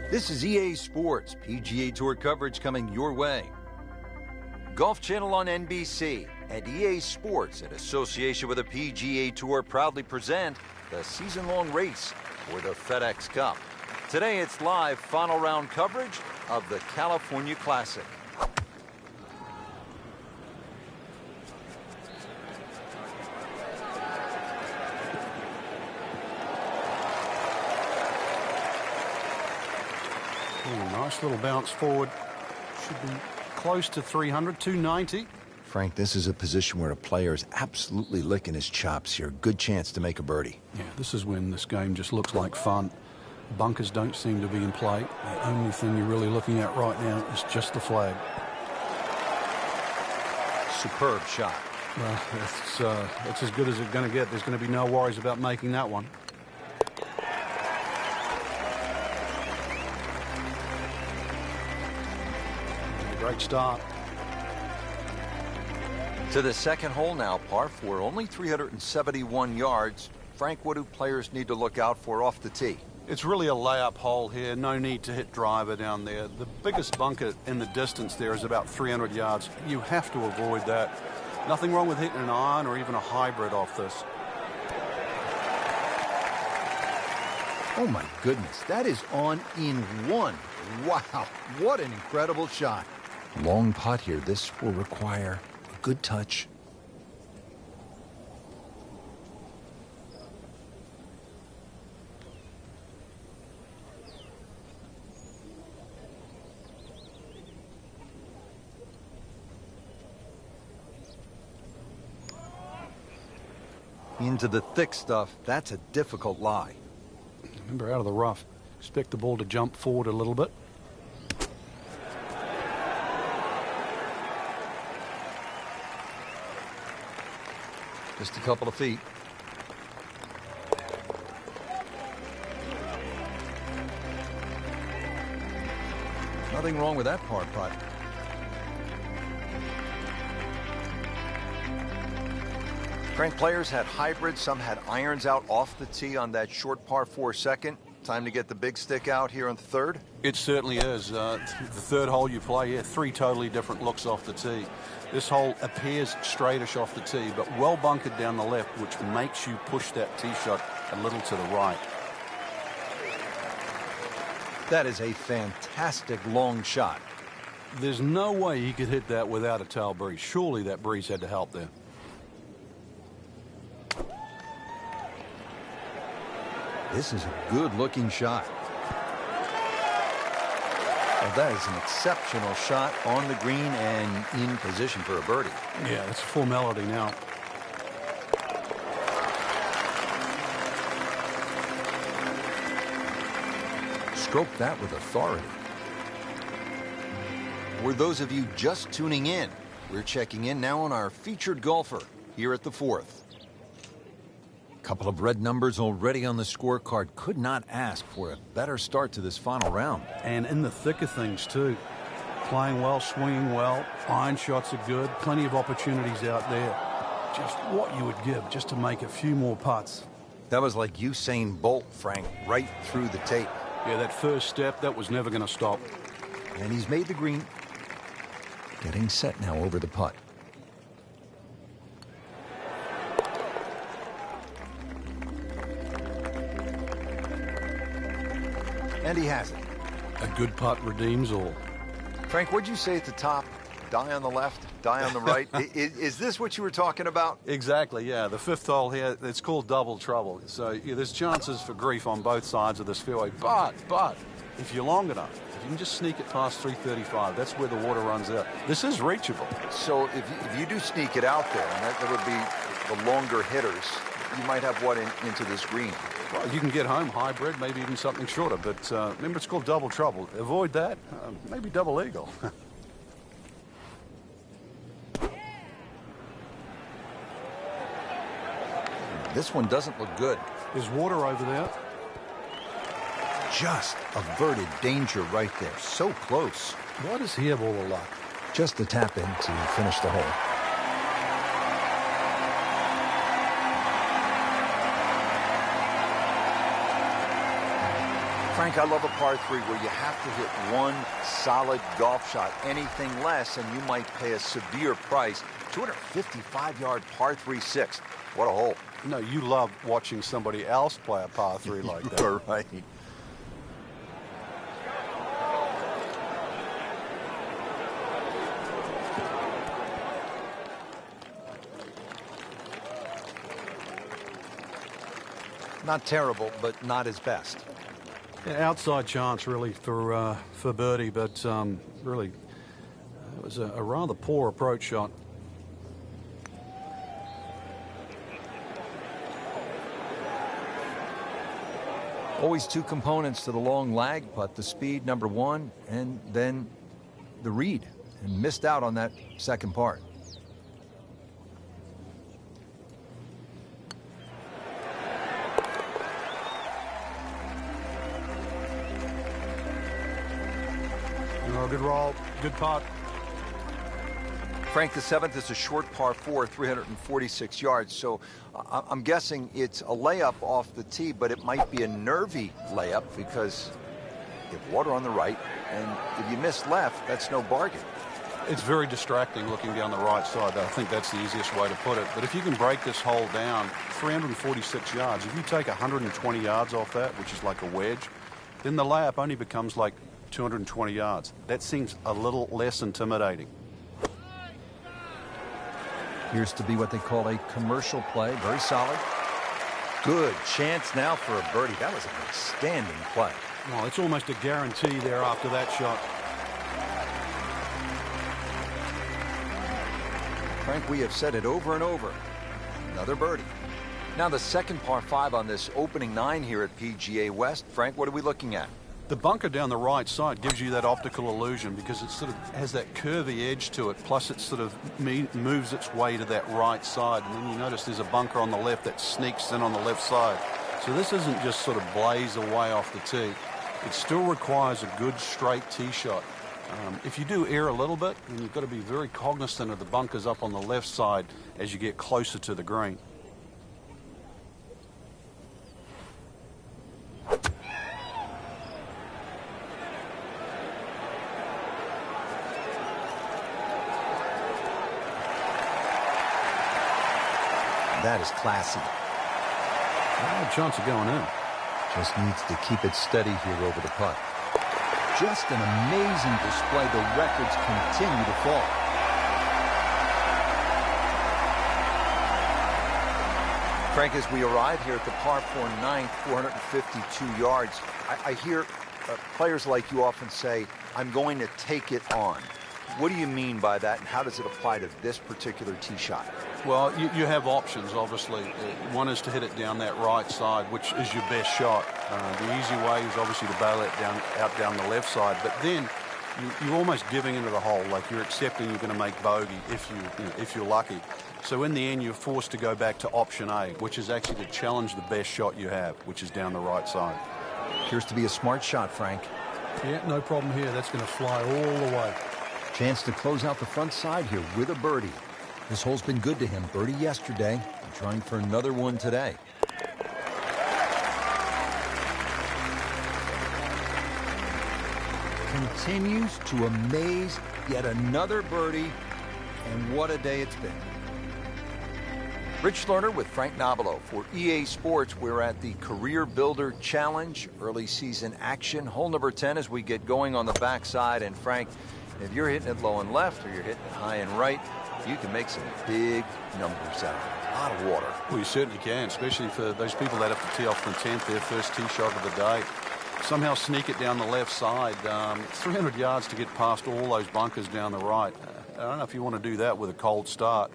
This is EA Sports, PGA Tour coverage coming your way. Golf Channel on NBC and EA Sports, in association with the PGA Tour, proudly present the season-long race for the FedEx Cup. Today it's live final round coverage of the California Classic. Nice little bounce forward. Should be close to 300, 290. Frank, this is a position where a player is absolutely licking his chops here. Good chance to make a birdie. Yeah, this is when this game just looks like fun. Bunkers don't seem to be in play. The only thing you're really looking at right now is just the flag. Superb shot. Well, it's as good as it's going to get. There's going to be no worries about making that one. Great start. To the second hole now, par 4, only 371 yards. Frank, what do players need to look out for off the tee? It's really a layup hole here. No need to hit driver down there. The biggest bunker in the distance there is about 300 yards. You have to avoid that. Nothing wrong with hitting an iron or even a hybrid off this. Oh my goodness, that is on in one. Wow, what an incredible shot. Long putt here. This will require a good touch. Into the thick stuff. That's a difficult lie. Remember, out of the rough. Expect the ball to jump forward a little bit. Just a couple of feet. Nothing wrong with that par putt. Frank, players had hybrids, some had irons out off the tee on that short par 4 second. Time to get the big stick out here on the third? It certainly is. The third hole you play here, 3 totally different looks off the tee. This hole appears straightish off the tee, but well bunkered down the left, which makes you push that tee shot a little to the right. That is a fantastic long shot. There's no way he could hit that without a tail breeze. Surely that breeze had to help there. This is a good-looking shot. Well, that is an exceptional shot on the green and in position for a birdie. Yeah, it's a formality now. Stroke that with authority. For those of you just tuning in, we're checking in now on our featured golfer here at the fourth. Couple of red numbers already on the scorecard. Could not ask for a better start to this final round. And in the thick of things, too. Playing well, swinging well. Iron shots are good. Plenty of opportunities out there. Just what you would give just to make a few more putts. That was like Usain Bolt, Frank, right through the tape. Yeah, that first step, that was never going to stop. And he's made the green. Getting set now over the putt. And he has it. A good putt redeems all. Frank, what'd you say at the top? Die on the left, die on the right. Is this what you were talking about? Exactly, yeah. The fifth hole here, it's called double trouble. So yeah, there's chances for grief on both sides of this fairway. But, if you're long enough, if you can just sneak it past 335, that's where the water runs out. This is reachable. So if you do sneak it out there, and that would be the longer hitters, you might have what into this green? Well, you can get home hybrid, maybe even something shorter. But remember, it's called double trouble. Avoid that. Maybe double eagle. This one doesn't look good. There's water over there. Just averted danger right there. So close. Why does he have all the luck? Just the tap in to finish the hole. Frank, I love a par 3 where you have to hit one solid golf shot. Anything less, and you might pay a severe price. 255-yard par 3-6. What a hole. No, you love watching somebody else play a par 3 like that. You're right. Not terrible, but not his best. Yeah, outside chance really for birdie, but really it was a rather poor approach shot. Always two components to the long lag putt: the speed, number one, and then the read. And missed out on that second part. Oh, good roll, good putt. Frank, the 7th is a short par 4, 346 yards. So I'm guessing it's a layup off the tee, but it might be a nervy layup because you have water on the right, and if you miss left, that's no bargain. It's very distracting looking down the right side. I think that's the easiest way to put it. But if you can break this hole down, 346 yards, if you take 120 yards off that, which is like a wedge, then the layup only becomes like 220 yards. That seems a little less intimidating. Appears to be what they call a commercial play. Very solid. Good chance now for a birdie. That was an outstanding play. Well, it's almost a guarantee there after that shot. Frank, we have said it over and over. Another birdie. Now the second par 5 on this opening 9 here at PGA West. Frank, what are we looking at? The bunker down the right side gives you that optical illusion because it sort of has that curvy edge to it, plus it sort of moves its way to that right side. And then you notice there's a bunker on the left that sneaks in on the left side. So this isn't just sort of blaze away off the tee. It still requires a good straight tee shot. If you do err a little bit, then you've got to be very cognizant of the bunkers up on the left side as you get closer to the green. That is classy. Oh, chance of going in. Just needs to keep it steady here over the putt. Just an amazing display. The records continue to fall. Frank, as we arrive here at the par 4 9th, 452 yards, I hear players like you often say, I'm going to take it on. What do you mean by that, and how does it apply to this particular tee shot? Well, you have options, obviously. One is to hit it down that right side, which is your best shot. The easy way is obviously to bail it out down the left side. But then you're almost giving into the hole, like you're accepting you're going to make bogey if you're lucky. So in the end, you're forced to go back to option A, which is actually to challenge the best shot you have, which is down the right side. Appears to be a smart shot, Frank. Yeah, no problem here. That's going to fly all the way. Chance to close out the front side here with a birdie. This hole's been good to him. Birdie yesterday, and trying for another one today. Continues to amaze. Yet another birdie, and what a day it's been. Rich Lerner with Frank Nobilo for EA Sports. We're at the Career Builder Challenge, early season action. Hole number 10 as we get going on the backside. And Frank, if you're hitting it low and left or you're hitting it high and right, you can make some big numbers out of it. A lot of water. Well, you certainly can, especially for those people that have to tee off from 10th, their first tee shot of the day. Somehow sneak it down the left side. 300 yards to get past all those bunkers down the right. I don't know if you want to do that with a cold start.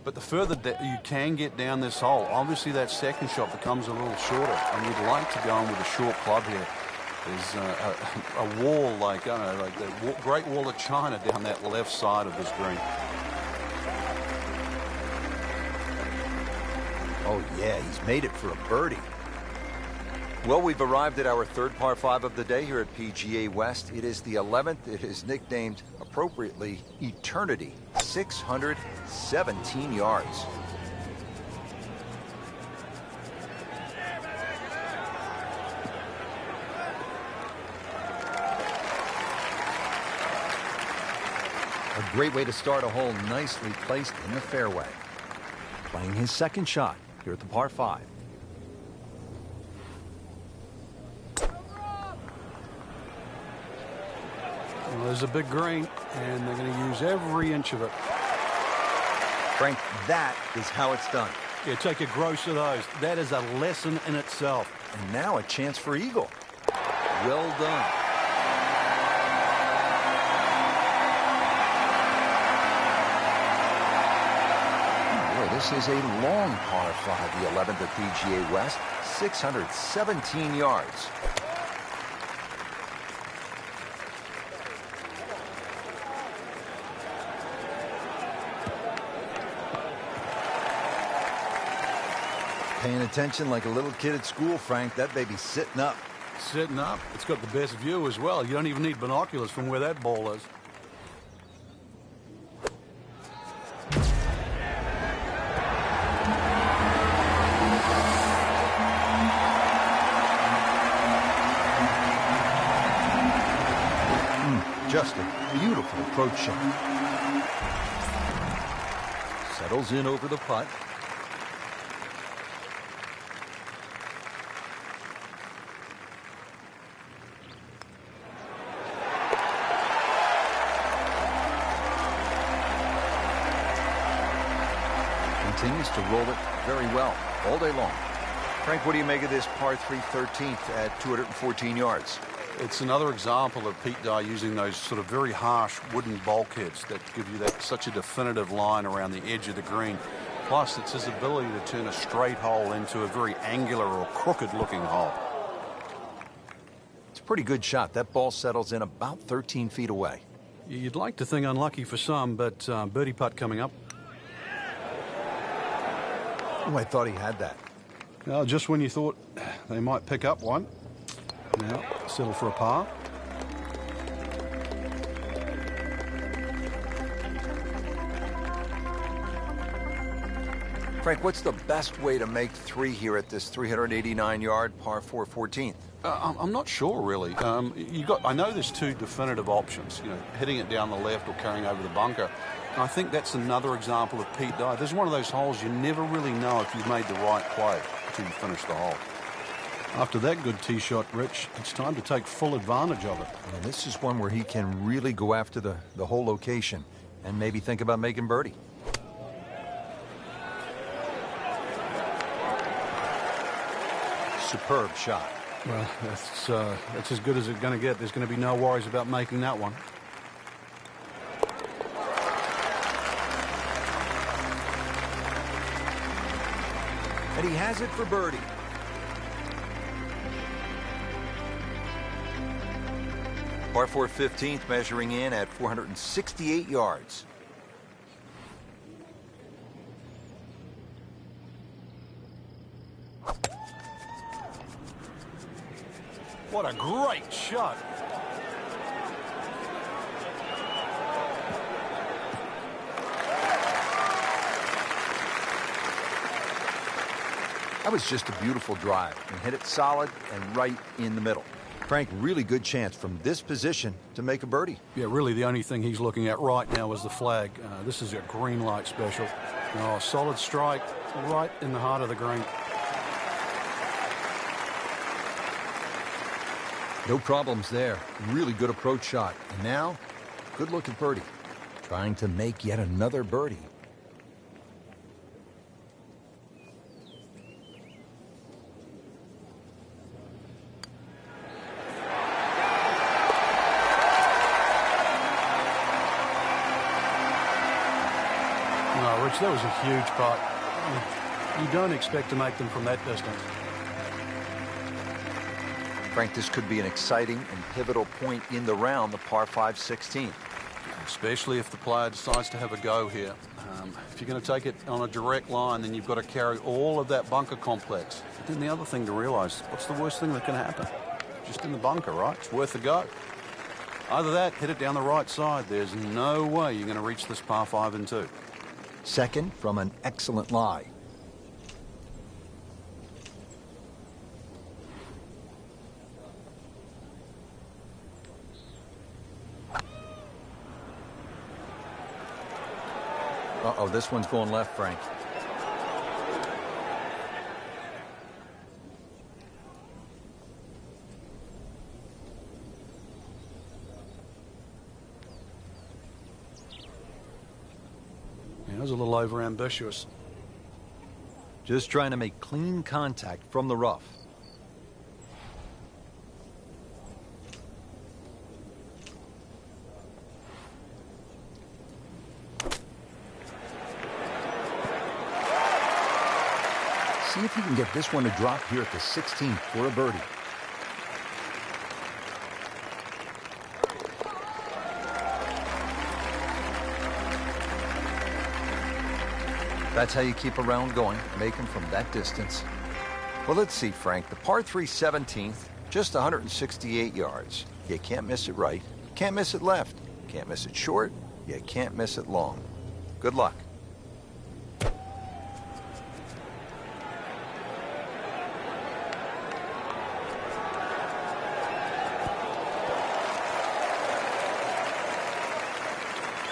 But the further you can get down this hole, obviously that second shot becomes a little shorter. And you'd like to go in with a short club here. There's a wall, like, I don't know, like the Great Wall of China down that left side of this green. Oh, yeah, he's made it for a birdie. Well, we've arrived at our third par 5 of the day here at PGA West. It is the 11th. It is nicknamed, appropriately, Eternity. 617 yards. Great way to start a hole, nicely placed in the fairway. Playing his second shot here at the par 5. Well, there's a big green, and they're going to use every inch of it. Frank, that is how it's done. Yeah, take a gross of those. That is a lesson in itself. And now a chance for eagle. Well done. Boy, this is a long par 5, the 11th at PGA West, 617 yards. Paying attention like a little kid at school, Frank. That baby's sitting up. Sitting up. It's got the best view as well. You don't even need binoculars from where that ball is. Just a beautiful approach shot. Settles in over the putt. Continues to roll it very well all day long. Frank, what do you make of this par 3 13th at 214 yards? It's another example of Pete Dye using those sort of very harsh wooden bulkheads that give you that such a definitive line around the edge of the green. Plus, it's his ability to turn a straight hole into a very angular or crooked-looking hole. It's a pretty good shot. That ball settles in about 13 feet away. You'd like to think unlucky for some, but birdie putt coming up. Oh, I thought he had that. Well, just when you thought they might pick up one. Now, settle for a par. Frank, what's the best way to make 3 here at this 389-yard par 4 14th? I'm not sure, really. I know there's 2 definitive options. You know, hitting it down the left or carrying over the bunker. And I think that's another example of Pete Dye. There's one of those holes you never really know if you've made the right play until you finish the hole. After that good tee shot, Rich, it's time to take full advantage of it. And this is one where he can really go after the whole location and maybe think about making birdie. Superb shot. Well, that's as good as it's going to get. There's going to be no worries about making that one. And he has it for birdie. Par 4 15th, measuring in at 468 yards. What a great shot. That was just a beautiful drive and hit it solid and right in the middle. Frank, really good chance from this position to make a birdie. Yeah, really the only thing he's looking at right now is the flag. This is a green light special. Oh, solid strike right in the heart of the green. No problems there. Really good approach shot. And now, good look at birdie. Trying to make yet another birdie. No, Rich, that was a huge putt. You don't expect to make them from that distance. Frank, this could be an exciting and pivotal point in the round, the par 5 16. Especially if the player decides to have a go here. If you're going to take it on a direct line, then you've got to carry all of that bunker complex. But then the other thing to realize, what's the worst thing that can happen? Just in the bunker, right? It's worth a go. Either that, hit it down the right side. There's no way you're going to reach this par 5 and 2. Second from an excellent lie. Uh-oh, this one's going left, Frank. Yeah, it was a little over-ambitious. Just trying to make clean contact from the rough. See if he can get this one to drop here at the 16th for a birdie. That's how you keep a round going, make them from that distance. Well, let's see, Frank. The par 3 17th, just 168 yards. You can't miss it right, can't miss it left, can't miss it short, you can't miss it long. Good luck.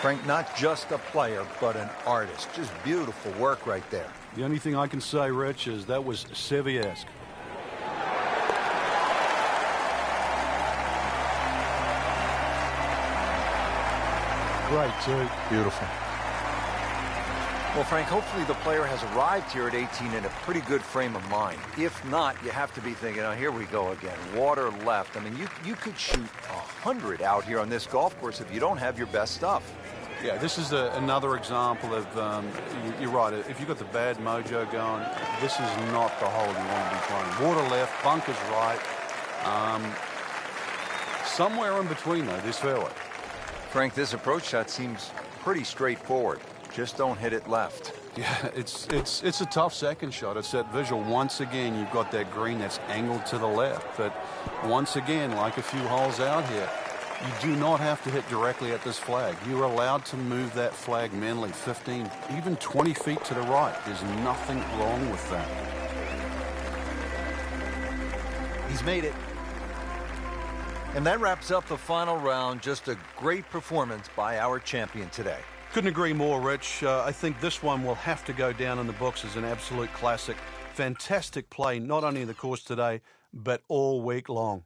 Frank, not just a player, but an artist. Just beautiful work right there. The only thing I can say, Rich, is that was Seve-esque. Great, too. Beautiful. Well, Frank, hopefully the player has arrived here at 18 in a pretty good frame of mind. If not, you have to be thinking, oh, here we go again. Water left. I mean, you could shoot 100 out here on this golf course if you don't have your best stuff. Yeah, this is another example of, you're right, if you've got the bad mojo going, this is not the hole you want to be playing. Water left, bunkers right. Somewhere in between, though, this fairway. Frank, this approach shot seems pretty straightforward. Just don't hit it left. Yeah, it's a tough second shot. It's that visual. Once again, you've got that green that's angled to the left. But once again, like a few holes out here, you do not have to hit directly at this flag. You're allowed to move that flag mentally 15, even 20 feet to the right. There's nothing wrong with that. He's made it. And that wraps up the final round. Just a great performance by our champion today. Couldn't agree more, Rich. I think this one will have to go down in the books as an absolute classic. Fantastic play, not only in the course today, but all week long.